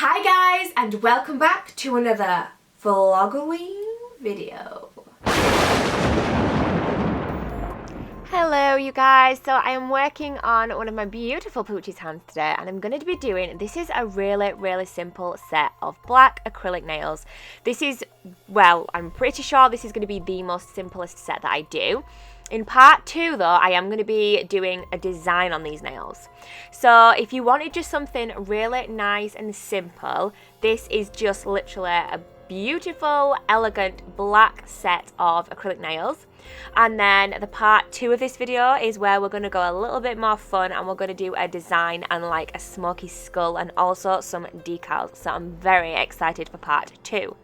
Hi guys, and welcome back to another VLOGOWEEN video. Hello you guys, so I am working on one of my beautiful Poochie's hands today, and I'm going to be doing, this is a really simple set of black acrylic nails. This is, well, I'm pretty sure this is going to be the most simplest set that I do. In part 2 though, I am going to be doing a design on these nails. So if you wanted just something really nice and simple, this is just literally a beautiful, elegant black set of acrylic nails. And then the part 2 of this video is where we're going to go a little bit more fun, and we're going to do a design and like a smoky skull and also some decals. So I'm very excited for part 2.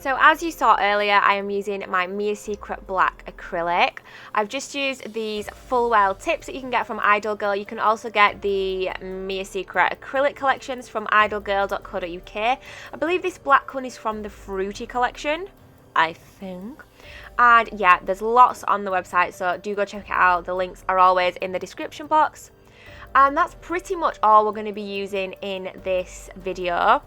So as you saw earlier, I am using my Mia Secret black acrylic. I've just used these full well tips that you can get from IdleGirl. You can also get the Mia Secret acrylic collections from idlegirl.co.uk. I believe this black one is from the Fruity collection, I think. And yeah, there's lots on the website, so do go check it out. The links are always in the description box. And that's pretty much all we're going to be using in this video.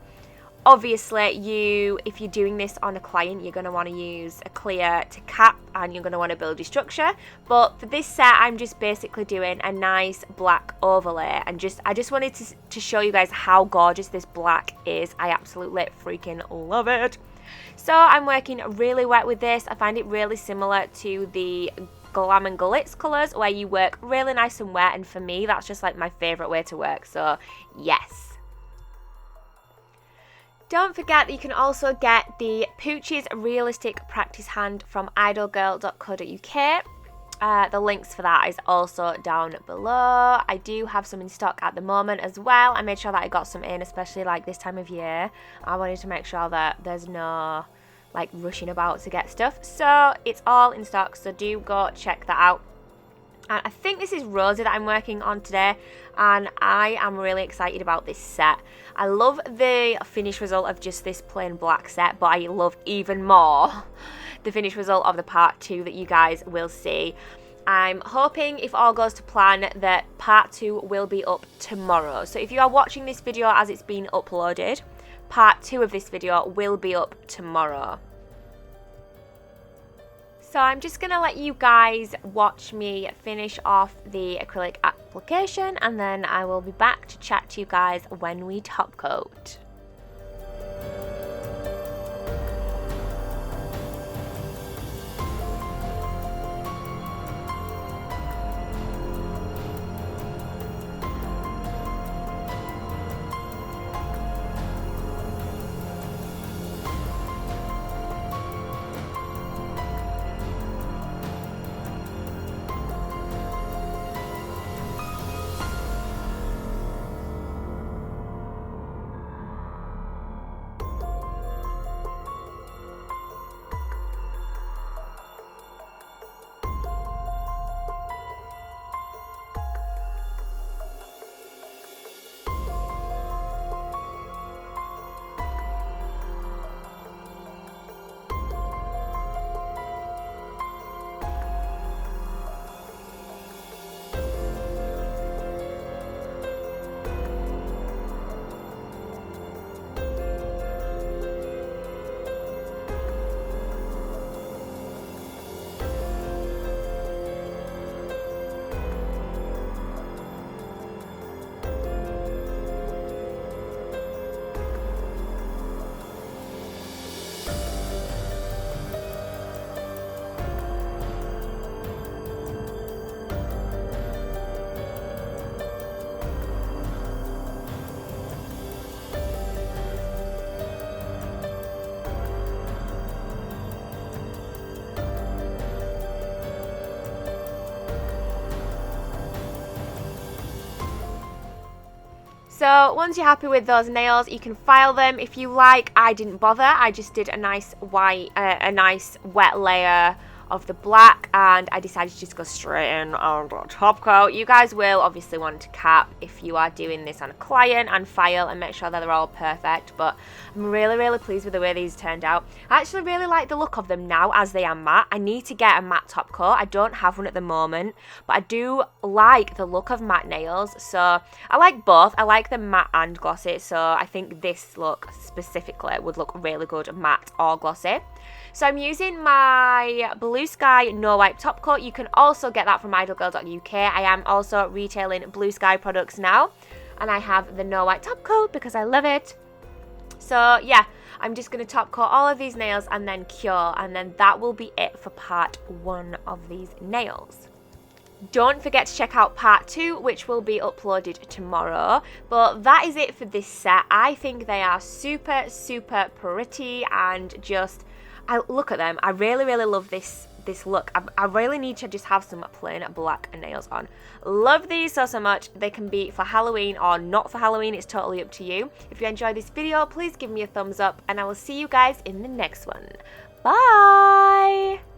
Obviously, if you're doing this on a client, you're going to want to use a clear to cap, and you're going to want to build your structure. But for this set, I'm just basically doing a nice black overlay, and I just wanted to show you guys how gorgeous this black is. I absolutely freaking love it. So I'm working really wet with this. I find it really similar to the Glam and Glitz colours, where you work really nice and wet, and for me, that's just like my favourite way to work. So yes. Don't forget that you can also get the Poochie's Realistic Practice Hand from idlegirl.co.uk. The links for that is also down below. I do have some in stock at the moment as well. I made sure that I got some in, especially like this time of year. I wanted to make sure that there's no like rushing about to get stuff. So it's all in stock, so do go check that out. And I think this is Rosie that I'm working on today, and I am really excited about this set. I love the finished result of just this plain black set, but I love even more the finished result of the part 2 that you guys will see. I'm hoping, if all goes to plan, that part 2 will be up tomorrow. So if you are watching this video as it's been uploaded, part 2 of this video will be up tomorrow. So I'm just going to let you guys watch me finish off the acrylic application, and then I will be back to chat to you guys when we top coat. So once you're happy with those nails, you can file them. If you like, I didn't bother. I just did a nice wet layer of the black, and I decided to just go straight in on the top coat. You guys will obviously want to cap if you are doing this on a client and file and make sure that they're all perfect, but I'm really pleased with the way these turned out. I actually really like the look of them now as they are matte. I need to get a matte top coat. I don't have one at the moment, but I do like the look of matte nails, so I like both. I like the matte and glossy, so I think this look specifically would look really good matte or glossy. So I'm using my Blue Sky No Wipe top coat. You can also get that from IdleGirl.uk. I am also retailing Blue Sky products now, and I have the No Wipe top coat because I love it. So yeah, I'm just going to top coat all of these nails and then cure, and then that will be it for part 1 of these nails. Don't forget to check out part 2, which will be uploaded tomorrow. But that is it for this set. I think they are super pretty, and just, I look at them. I really love this look. I really need to just have some plain black nails on. Love these so much. They can be for Halloween or not for Halloween. It's totally up to you. If you enjoyed this video, please give me a thumbs up, and I will see you guys in the next one. Bye!